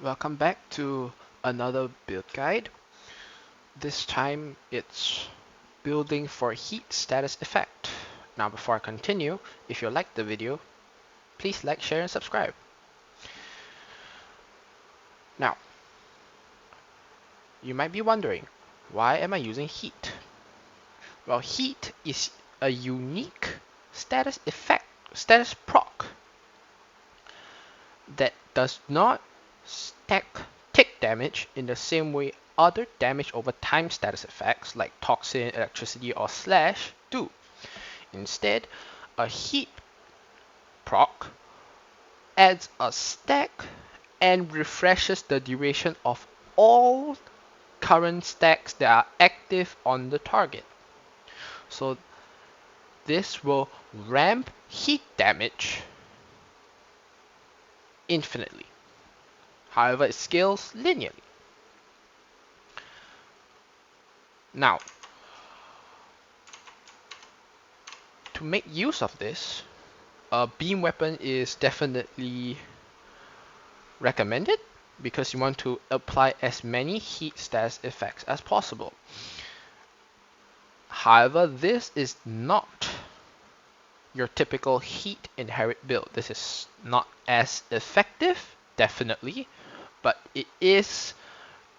Welcome back to another build guide. This time it's building for heat status effect. Now before I continue, if you liked the video, please like, share and subscribe. Now, you might be wondering, why am I using heat? Well, heat is a unique status effect, status proc that does not stack tick damage in the same way other damage over time status effects like toxin, electricity, or slash do. Instead, a heat proc adds a stack and refreshes the duration of all current stacks that are active on the target. So this will ramp heat damage infinitely. However, it scales linearly. Now, to make use of this, a beam weapon is definitely recommended because you want to apply as many heat status effects as possible. However, this is not your typical heat inherit build. This is not as effective, definitely, but it is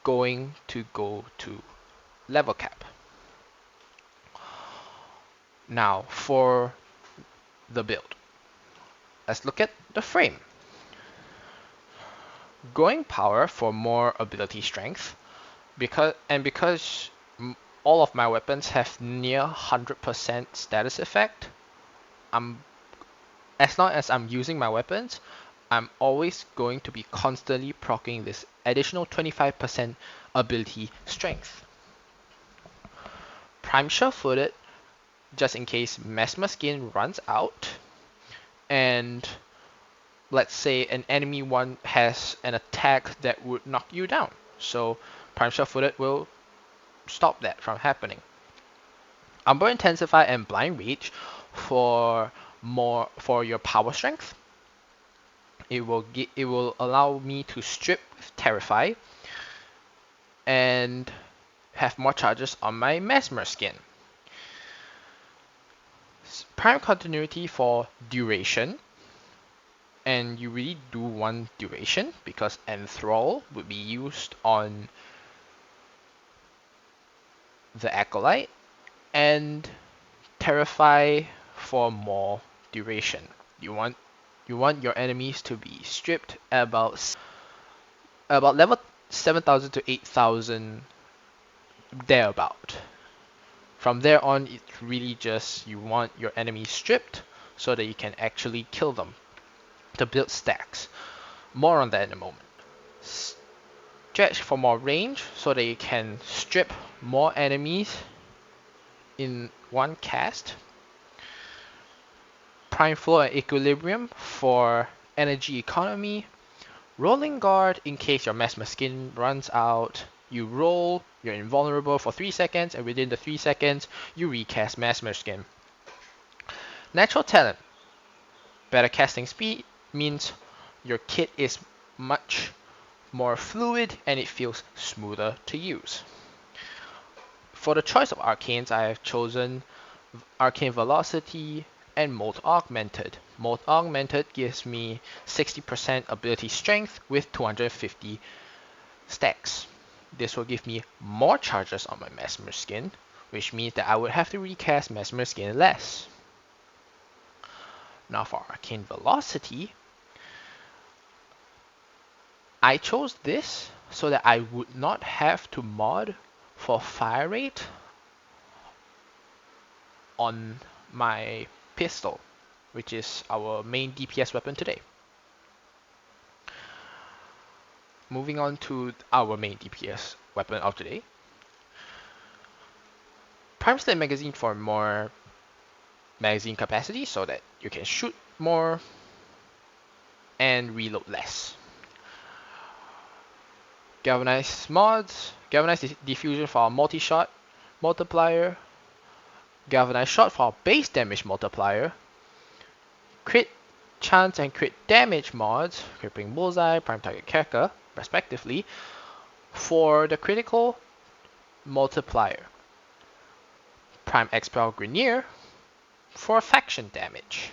going to go to level cap. Now for the build. Let's look at the frame. Going power for more ability strength, because all of my weapons have near 100% status effect. As long as I'm using my weapons, I'm always going to be constantly proccing this additional 25% ability strength. Prime sure-footed, just in case Mesmer Skin runs out, and let's say an enemy one has an attack that would knock you down. So Prime sure-footed will stop that from happening. Umber Intensify and Blind Reach for your power strength. It will allow me to strip with Terrify and have more charges on my Mesmer Skin. Prime Continuity for duration, and you really do want duration because Enthrall would be used on the Acolyte, and Terrify for more duration. You want your enemies to be stripped at about level 7,000 to 8,000, thereabout. From there on, it's really just you want your enemies stripped so that you can actually kill them to build stacks. More on that in a moment. Stretch for more range so that you can strip more enemies in one cast. Prime Flow and Equilibrium for energy economy. Rolling Guard in case your Mesmer Skin runs out. You roll, you're invulnerable for 3 seconds, and within the 3 seconds, you recast Mesmer Skin. Natural Talent. Better casting speed means your kit is much more fluid and it feels smoother to use. For the choice of arcanes, I have chosen Arcane Velocity and Molt Augmented. Molt Augmented gives me 60% ability strength with 250 stacks. This will give me more charges on my Mesmer Skin, which means that I would have to recast Mesmer Skin less. Now for Arcane Velocity, I chose this so that I would not have to mod for fire rate on my pistol, which is our main DPS weapon today. Moving on to our main DPS weapon of today. Prime Slate Magazine for more magazine capacity so that you can shoot more and reload less. Galvanized mods, Galvanized Diffusion for our multi-shot multiplier, Galvanized Shot for our base damage multiplier, Crit Chance and Crit Damage mods, Crippling Bullseye, Prime Target Kerker, respectively, for the critical multiplier. Prime Expel Grineer for faction damage.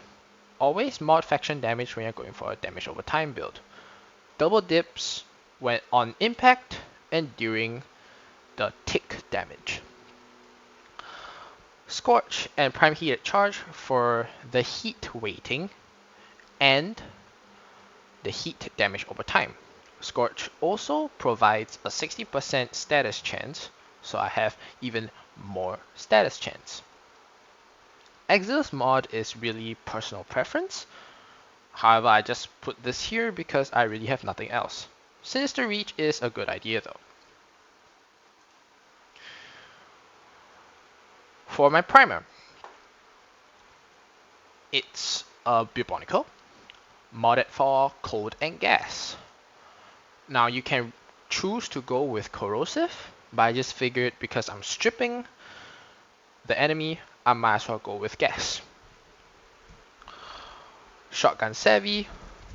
Always mod faction damage when you're going for a damage over time build. Double dips when on impact and during the tick damage. Scorch and Prime Heated Charge for the heat weighting and the heat damage over time. Scorch also provides a 60% status chance, so I have even more status chance. Exil's mod is really personal preference. However, I just put this here because I really have nothing else. Sinister Reach is a good idea though. For my primer, it's a Bubonicle, modded for cold and gas. Now you can choose to go with corrosive, but I just figured because I'm stripping the enemy, I might as well go with gas. Shotgun Savvy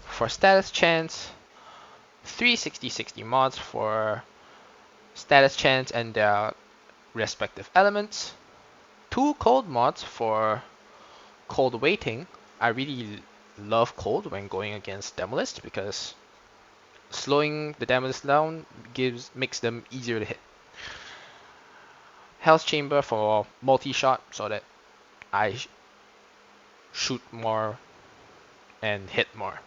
for status chance, 3 60-60 mods for status chance and their respective elements, 2 cold mods for cold weighting. I really love cold when going against Demolist because slowing the Demolist down makes them easier to hit. Hell's Chamber for multi-shot so that I shoot more and hit more.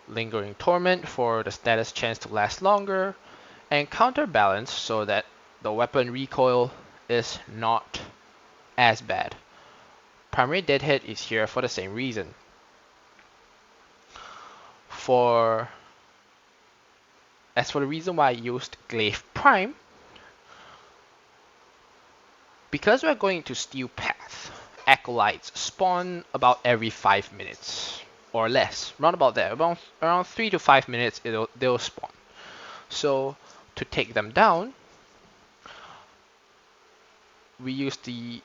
Lingering Torment for the status chance to last longer, and Counterbalance so that the weapon recoil is not as bad. Primary Deadhead is here for the same reason. As for the reason why I used Glaive Prime, because we're going to Steel Path, Acolytes spawn about every 5 minutes or less, round about there, around 3 to 5 minutes they'll spawn. So to take them down, we use the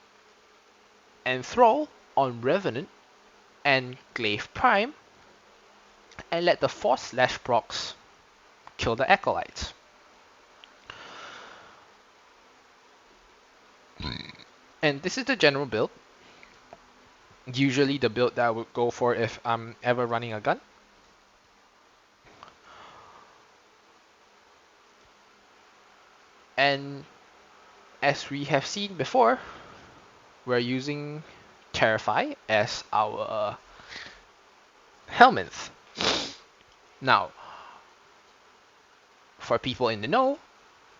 Enthrall on Revenant and Glaive Prime and let the Force Slash procs kill the Acolytes. And this is the general build. Usually the build that I would go for if I'm ever running a gun. And as we have seen before, we're using Terrify as our Helminth. Now, for people in the know,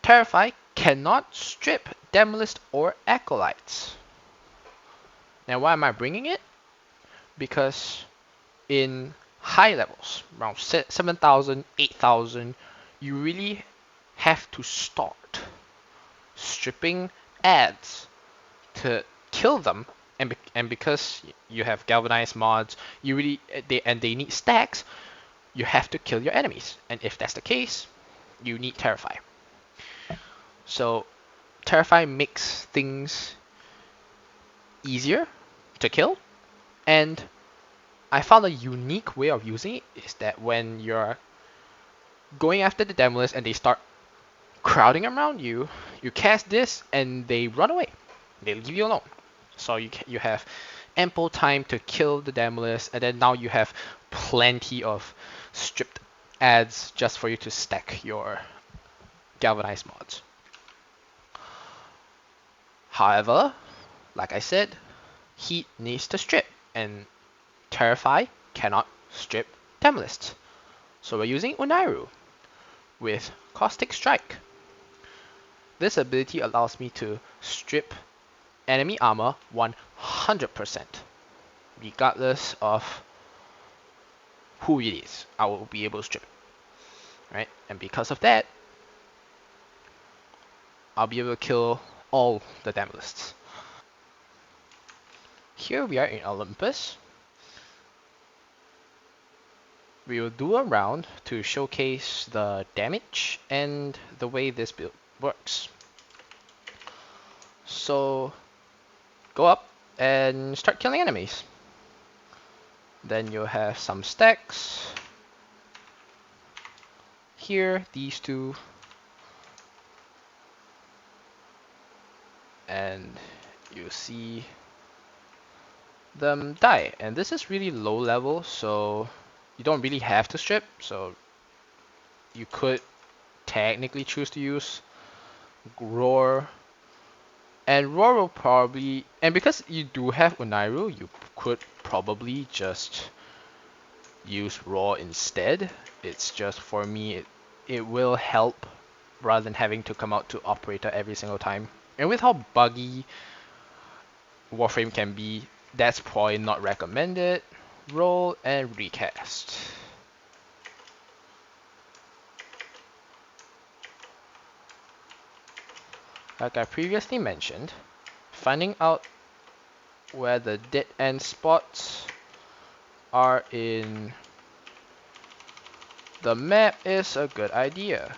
Terrify cannot strip Demolist or Acolytes. Now why am I bringing it? Because in high levels, around 7,000, 8,000, you really have to start stripping ads to kill them, and because you have galvanized mods, they need stacks, you have to kill your enemies. And if that's the case, you need Terrify. So Terrify makes things easier to kill, and I found a unique way of using it is that when you're going after the Demolist and they start crowding around you, you cast this and they run away. They leave you alone. So you have ample time to kill the Demolist, and then now you have plenty of stripped ads just for you to stack your galvanized mods. However, like I said, heat needs to strip, and Terrify cannot strip Demolists. So we're using Unairu with Caustic Strike. This ability allows me to strip enemy armor 100%, regardless of who it is. I will be able to strip it, right? And because of that, I'll be able to kill all the Demolists. Here we are in Olympus. We will do a round to showcase the damage and the way this build works. So go up and start killing enemies. Then you'll have some stacks here, these two, and you see them die. And this is really low level, so you don't really have to strip. So you could technically choose to use Roar. And Roar will probably, and because you do have Unairu, you could probably just use Roar instead. It's just for me, it will help rather than having to come out to Operator every single time. And with how buggy Warframe can be, that's probably not recommended. Roll and recast. Like I previously mentioned, finding out where the dead end spots are in the map is a good idea.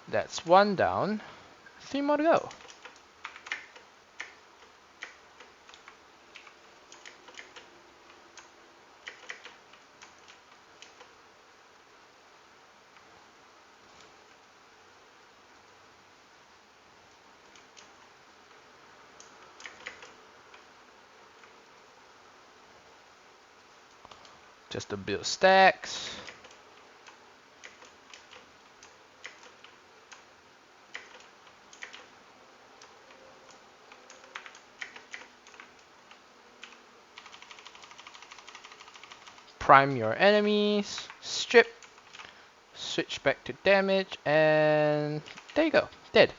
That's one down, 3 more to go. Just to build stacks. Prime your enemies, strip, switch back to damage, and there you go, dead.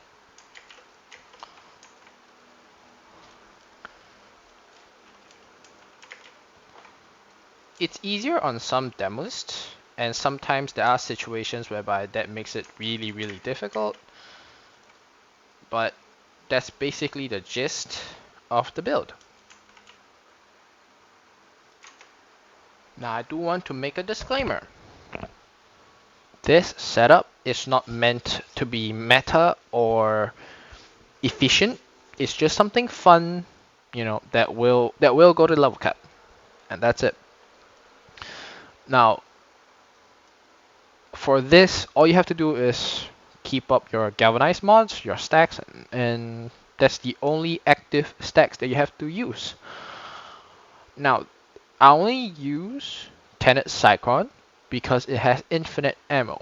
It's easier on some demos, and sometimes there are situations whereby that makes it really, really difficult. But that's basically the gist of the build. Now I do want to make a disclaimer. This setup is not meant to be meta or efficient. It's just something fun, you know, that will go to level cap. And that's it. Now, for this, all you have to do is keep up your galvanized mods, your stacks, and that's the only active stacks that you have to use. Now, I only use Tenet Cyclone because it has infinite ammo.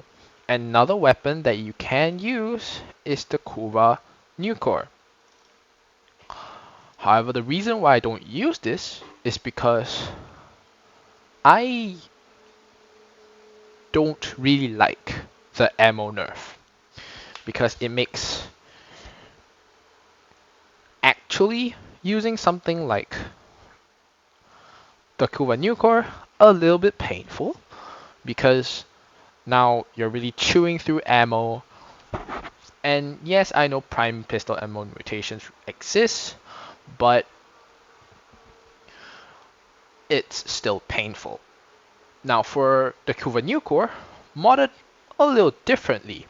Another weapon that you can use is the Kuva Nucor. However, the reason why I don't use this is because I don't really like the ammo nerf. Because it makes actually using something like the Kuva Nucor a little bit painful. Because now you're really chewing through ammo. And yes, I know prime pistol ammo mutations exist, but it's still painful. Now for the Kuva Nucor, modded a little differently.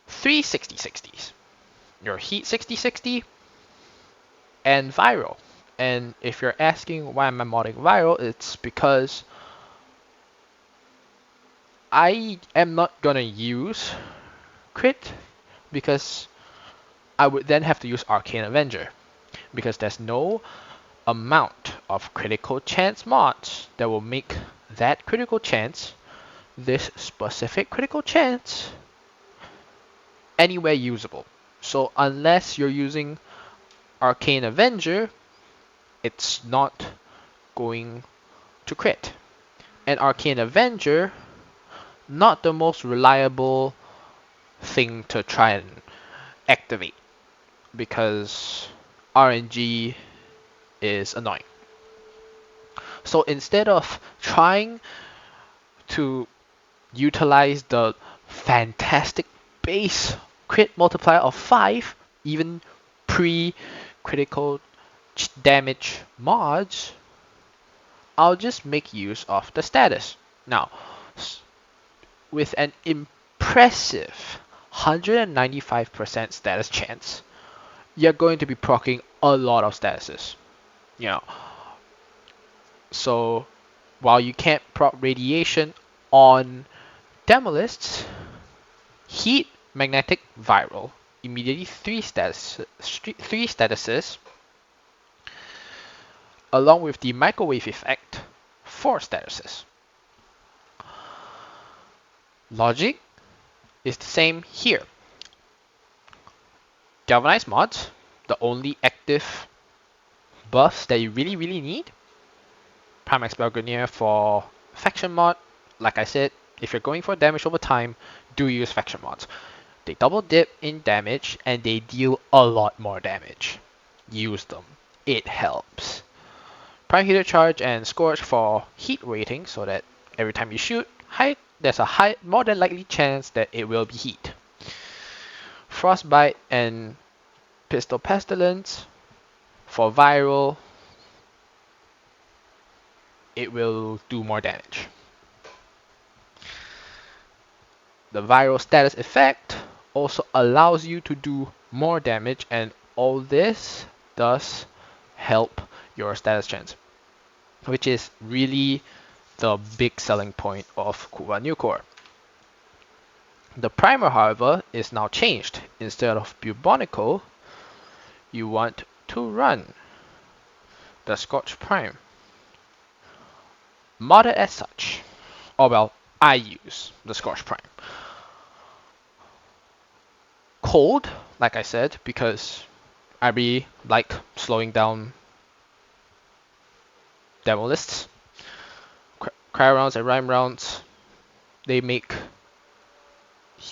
3 60/60s. Your heat 60/60 and viral. And if you're asking why am I modding viral, it's because I am not gonna use crit because I would then have to use Arcane Avenger because there's no amount of critical chance mods that will make that critical chance, this specific critical chance, anywhere usable. So unless you're using Arcane Avenger, it's not going to crit. And Arcane Avenger, not the most reliable thing to try and activate because RNG is annoying. So instead of trying to utilize the fantastic base crit multiplier of 5, even pre-critical damage mods, I'll just make use of the status. Now, with an impressive 195% status chance, you're going to be proccing a lot of statuses. You know, so while you can't proc radiation on Demolists, heat, magnetic, viral, immediately three statuses, along with the microwave effect, 4 statuses. Logic is the same here. Galvanized mods, the only active buffs that you really need. Primax Belgranier for faction mod. Like I said, if you're going for damage over time, do use faction mods. They double dip in damage and they deal a lot more damage. Use them. It helps. Prime Heater Charge and Scorch for heat rating so that every time you shoot, there's a more than likely chance that it will be heat. Frostbite and Pistol Pestilence for viral, it will do more damage. The viral status effect also allows you to do more damage, and all this does help your status chance, which is really the big selling point of Kuva New Core. The primer, however, is now changed. Instead of Bubonical, you want to run the Scorch Prime. Modded as such. Or well, I use the Scorch Prime. Cold, like I said, because I really like slowing down demo lists. Cryo rounds and rhyme rounds, they make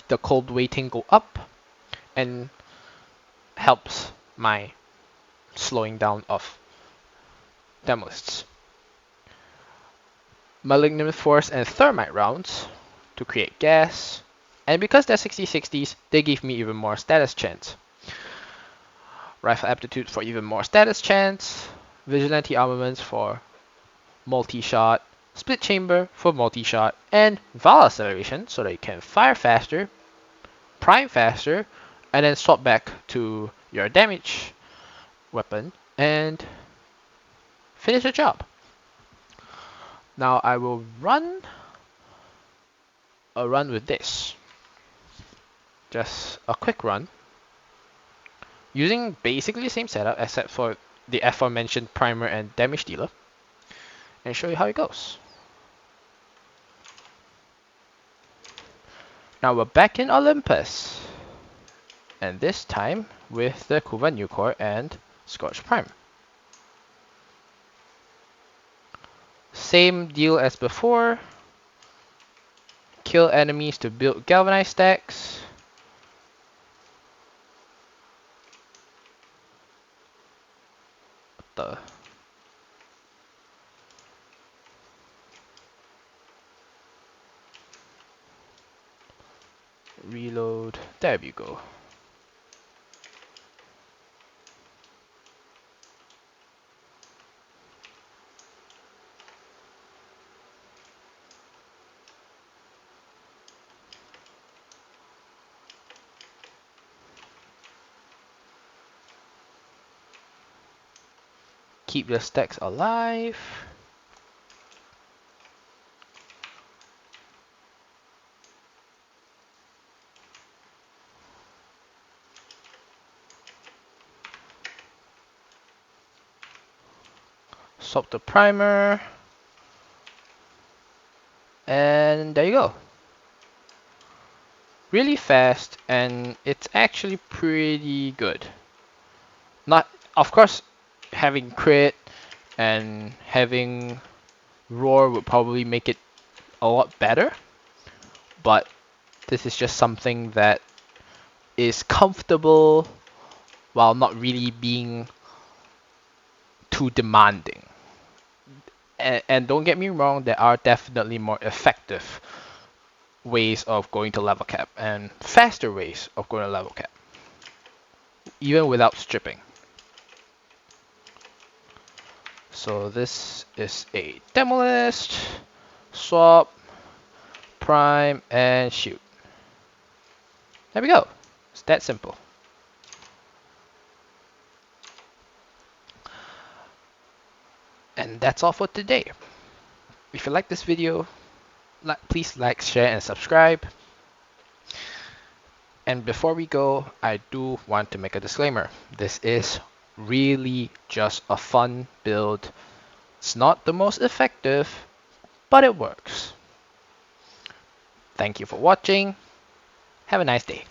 the cold weighting go up and helps my slowing down of demo lists. Malignant Force and Thermite rounds to create gas, and because they're 60/60s, they give me even more status chance. Rifle Aptitude for even more status chance, Vigilante Armaments for multi-shot, Split Chamber for multi-shot, and Val Acceleration so that you can fire faster, prime faster, and then swap back to your damage weapon and finish the job. Now I will run a run with this. Just a quick run. Using basically the same setup except for the aforementioned primer and damage dealer. And show you how it goes. Now we're back in Olympus. And this time with the Kuva New Core and Scorch Prime. Same deal as before. Kill enemies to build galvanized stacks. What the? Reload. There we go. Keep the stacks alive. Swap the primer. And there you go. Really fast, and it's actually pretty good. Not, of course, having crit and having roar would probably make it a lot better, but this is just something that is comfortable while not really being too demanding. And don't get me wrong, there are definitely more effective ways of going to level cap and faster ways of going to level cap, even without stripping. So this is a demo list, swap, prime, and shoot. There we go. It's that simple. And that's all for today. If you like this video, please like, share, and subscribe. And before we go, I do want to make a disclaimer. This is really just a fun build. It's not the most effective, but it works. Thank you for watching. Have a nice day.